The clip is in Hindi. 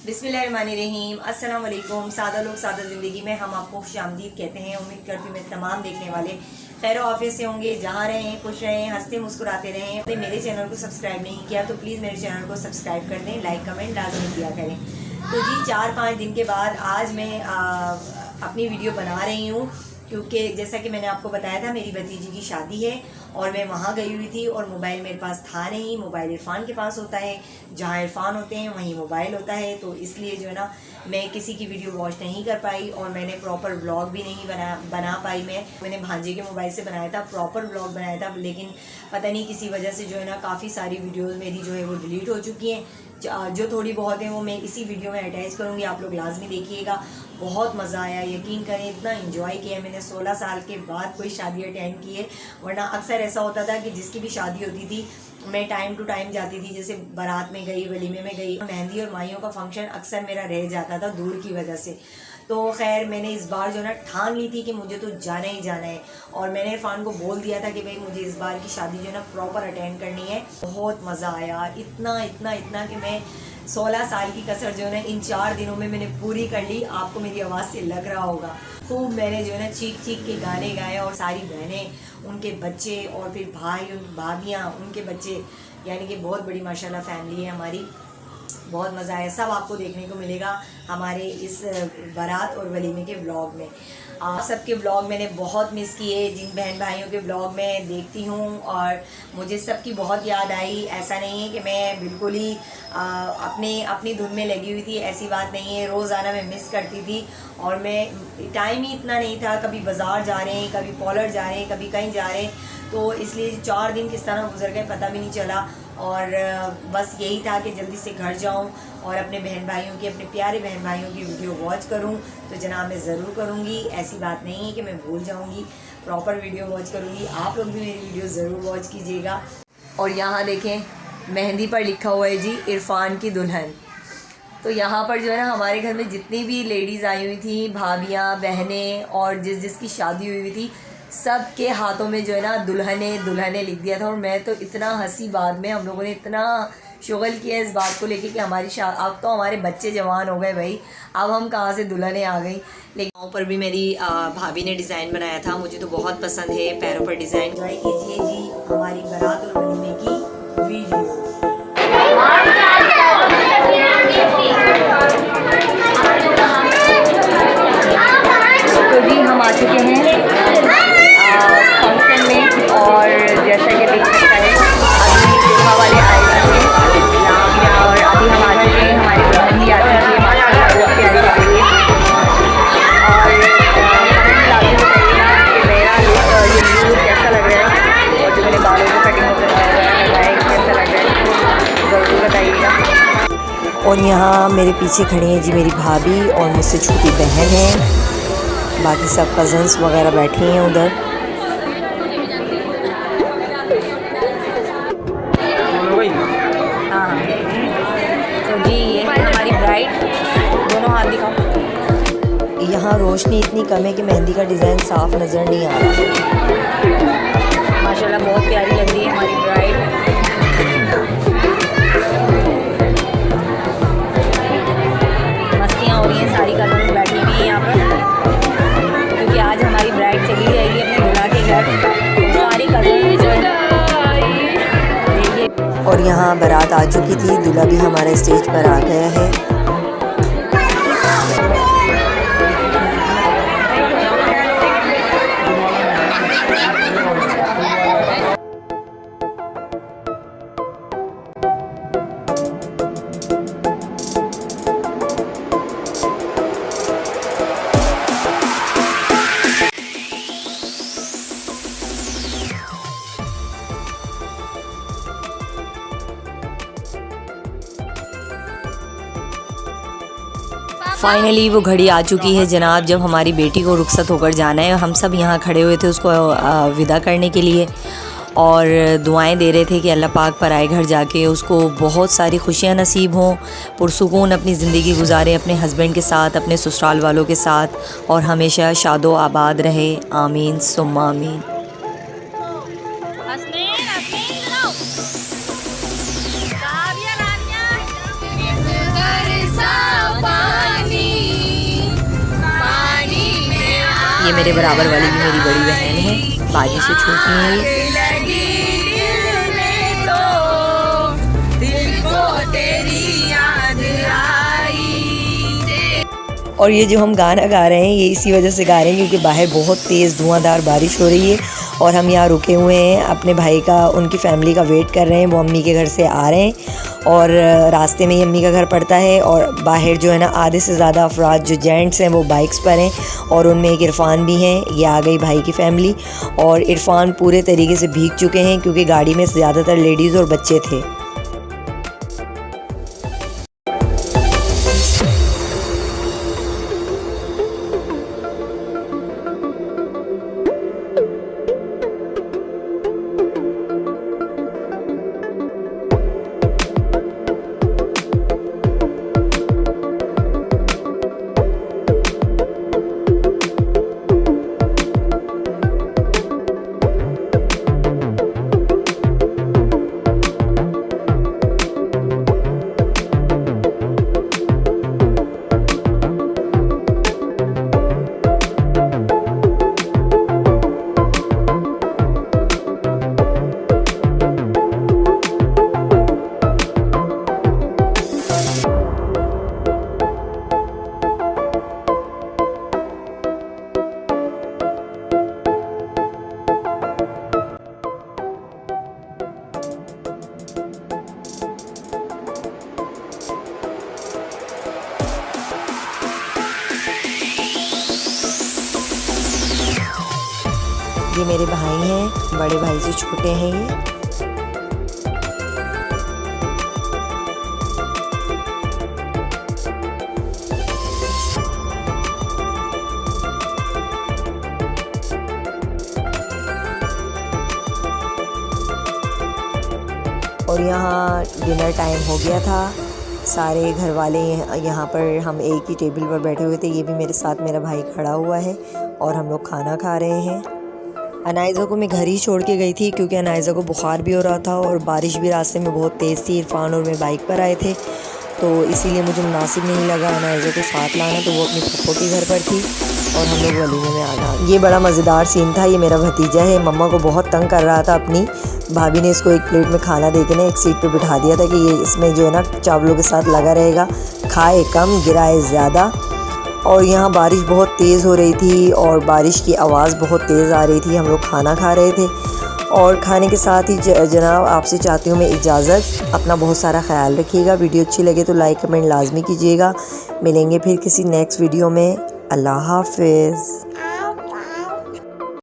बिस्मिल्लाहिर्रहमानिर्रहीम। अस्सलाम वालेकुम। सादा लोग सादा ज़िंदगी में हम आपको खुशामदीद कहते हैं। उम्मीद करती हूँ मेरे तमाम देखने वाले खैर आफियत से होंगे, जहाँ रहें खुश रहें, हंसते मुस्कुराते रहें। अपने मेरे चैनल को सब्सक्राइब नहीं किया तो प्लीज़ मेरे चैनल को सब्सक्राइब कर दें, लाइक कमेंट लाजमी किया करें। तो जी 4-5 दिन के बाद आज मैं अपनी वीडियो बना रही हूँ, क्योंकि जैसा कि मैंने आपको बताया था मेरी भतीजी की शादी है और मैं वहाँ गई हुई थी और मोबाइल मेरे पास था नहीं। मोबाइल इरफान के पास होता है, जहाँ इरफान होते हैं वहीं मोबाइल होता है, तो इसलिए जो है ना मैं किसी की वीडियो वॉच नहीं कर पाई और मैंने प्रॉपर व्लॉग भी नहीं बना पाई। मैंने भांजे के मोबाइल से बनाया था, प्रॉपर व्लॉग बनाया था, लेकिन पता नहीं किसी वजह से जो है ना काफ़ी सारी वीडियोज़ मेरी जो है वो डिलीट हो चुकी हैं। जो थोड़ी बहुत है वो मैं इसी वीडियो में अटैच करूँगी, आप लोग लाजमी देखिएगा। बहुत मज़ा आया, यकीन करें इतना एंजॉय किया मैंने। 16 साल के बाद कोई शादी अटेंड की है, वरना अक्सर ऐसा होता था कि जिसकी भी शादी होती थी मैं टाइम टू टाइम जाती थी, जैसे बारात में गई, वलीमे में गई, मेहंदी और माइयों का फंक्शन अक्सर मेरा रह जाता था दूर की वजह से। तो खैर मैंने इस बार जो है ना ठान ली थी कि मुझे तो जाना ही जाना है और मैंने इरफान को बोल दिया था कि भाई मुझे इस बार की शादी जो है ना प्रॉपर अटेंड करनी है। बहुत मज़ा आया, इतना कि मैं 16 साल की कसर जो है ना इन 4 दिनों में मैंने पूरी कर ली। आपको मेरी आवाज़ से लग रहा होगा, खूब मैंने जो है ना चीख के गाने गाए और सारी बहनें, उनके बच्चे और फिर भाई, भाभियाँ, उनके बच्चे, यानी कि बहुत बड़ी माशाल्लाह फैमिली है हमारी। बहुत मज़ा आया, सब आपको देखने को मिलेगा हमारे इस बारात और वलीमे के व्लॉग में। आप सबके व्लॉग मैंने बहुत मिस किए, जिन बहन भाइयों के व्लॉग मैं देखती हूँ और मुझे सबकी बहुत याद आई। ऐसा नहीं है कि मैं बिल्कुल ही अपनी धुन में लगी हुई थी, ऐसी बात नहीं है। रोज़ाना मैं मिस करती थी और मैं टाइम ही इतना नहीं था, कभी बाज़ार जा रहे हैं, कभी पॉलर जा रहे हैं, कभी कहीं जा रहे हैं, तो इसलिए 4 दिन किस तरह गुजर गए पता भी नहीं चला। और बस यही था कि जल्दी से घर जाऊं और अपने बहन भाइयों की, अपने प्यारे बहन भाइयों की वीडियो वॉच करूं। तो जनाब मैं ज़रूर करूंगी, ऐसी बात नहीं है कि मैं भूल जाऊंगी, प्रॉपर वीडियो वॉच करूंगी। आप लोग भी मेरी वीडियो ज़रूर वॉच कीजिएगा। और यहाँ देखें मेहंदी पर लिखा हुआ है जी इरफान की दुल्हन। तो यहाँ पर जो है ना हमारे घर में जितनी भी लेडीज़ आई हुई थी, भाभियाँ, बहनें और जिसकी शादी हुई थी, सब के हाथों में जो है ना दुल्हने लिख दिया था। और मैं तो इतना हंसी, बाद में हम लोगों ने इतना शुगल किया इस बात को लेके कि अब तो हमारे बच्चे जवान हो गए भाई, अब हम कहाँ से दुल्हने आ गई। लेकिन गाँव पर भी मेरी भाभी ने डिज़ाइन बनाया था, मुझे तो बहुत पसंद है पैरों पर डिज़ाइन। एंजॉय कीजिए जी हमारी बारात और वलीमे की वीडियो। तो जी हम आ चुके हैं फंक्शन में और जैसा कि देख सकता है अभी दुल्हा वाले आए हुए हैं और अभी हम आ चुके हैं, हमारी बहन भी आ चुकी है माशाल्लाह, बहुत प्यारी लग रही है। और लाजमी बताइएगा कि मेरा ये लुक कैसा लग रहा है और जो मेरे बालों को कटिंग लगाया है कैसा लग रहा है ज़रूर बताइएगा। और यहाँ मेरे पीछे खड़ी हैं जी मेरी भाभी और मुझसे छोटी बहन है, बाकी सब कज़न्स वगैरह बैठी हैं उधर। हाँ तो जी ये है हमारी ब्राइड, दोनों हाथ दिखाओ। यहाँ रोशनी इतनी कम है कि मेहंदी का डिज़ाइन साफ नज़र नहीं आ रहा। माशाल्लाह बहुत प्यारी लग रही है हमारी ब्राइड। मस्तियाँ हो रही हैं, सारी कज़न्स बैठी हुई हैं यहाँ पर, क्योंकि आज हमारी ब्राइड चली जाएगी अपने दूल्हा के घर, सारी कज़न्स जो है। और यहाँ बारात आ चुकी थी, दूल्हा भी हमारे स्टेज पर आ गया है। फाइनली वो घड़ी आ चुकी है जनाब, जब हमारी बेटी को रुखसत होकर जाना है। हम सब यहाँ खड़े हुए थे उसको विदा करने के लिए और दुआएं दे रहे थे कि अल्लाह पाक पर आए घर जाके उसको बहुत सारी खुशियाँ नसीब हों, पुरसुकून अपनी ज़िंदगी गुजारे अपने हस्बैंड के साथ, अपने ससुराल वालों के साथ और हमेशा शादो आबाद रहे। आमीन सुम्मा आमीन। Sorry. ये मेरे बराबर वाली भी मेरी बड़ी बहन है, बाजी से छोटी है। और ये जो हम गाना गा रहे हैं ये इसी वजह से गा रहे हैं क्योंकि बाहर बहुत तेज़ धुआंधार बारिश हो रही है और हम यहाँ रुके हुए हैं, अपने भाई का, उनकी फैमिली का वेट कर रहे हैं। वो अम्मी के घर से आ रहे हैं और रास्ते में ही अम्मी का घर पड़ता है। और बाहर जो है ना आधे से ज़्यादा अफराद जो जेंट्स हैं वो बाइक्स पर हैं और उनमें एक इरफान भी हैं। ये आ गई भाई की फैमिली और इरफान पूरे तरीके से भीग चुके हैं क्योंकि गाड़ी में ज़्यादातर लेडीज़ और बच्चे थे। ये मेरे भाई हैं, बड़े भाई से छोटे हैं ये। और यहाँ डिनर टाइम हो गया था, सारे घर वाले यहाँ पर, हम एक ही टेबल पर बैठे हुए थे। ये भी मेरे साथ मेरा भाई खड़ा हुआ है और हम लोग खाना खा रहे हैं। अनाइज़ा को मैं घर ही छोड़ के गई थी क्योंकि अनाइज़ा को बुखार भी हो रहा था और बारिश भी रास्ते में बहुत तेज़ थी। इरफान और मैं बाइक पर आए थे तो इसीलिए मुझे मुनासिब नहीं लगा अनाइज़ा को साथ लाना, तो वो अपनी पप्पो के घर पर थी और हम लोग वलीमे में आ गए। ये बड़ा मज़ेदार सीन था। ये मेरा भतीजा है, मम्मा को बहुत तंग कर रहा था अपनी भाभी ने इसको एक प्लेट में खाना दे के ना एक सीट पे बिठा दिया था कि ये इसमें जो है ना चावलों के साथ लगा रहेगा, खाए कम गिराए ज़्यादा। और यहाँ बारिश बहुत तेज़ हो रही थी और बारिश की आवाज़ बहुत तेज़ आ रही थी। हम लोग खाना खा रहे थे और खाने के साथ ही जनाब आपसे चाहती हूँ मैं इजाज़त। अपना बहुत सारा ख्याल रखिएगा। वीडियो अच्छी लगे तो लाइक कमेंट लाजमी कीजिएगा। मिलेंगे फिर किसी नेक्स्ट वीडियो में। अल्लाह हाफ़िज़।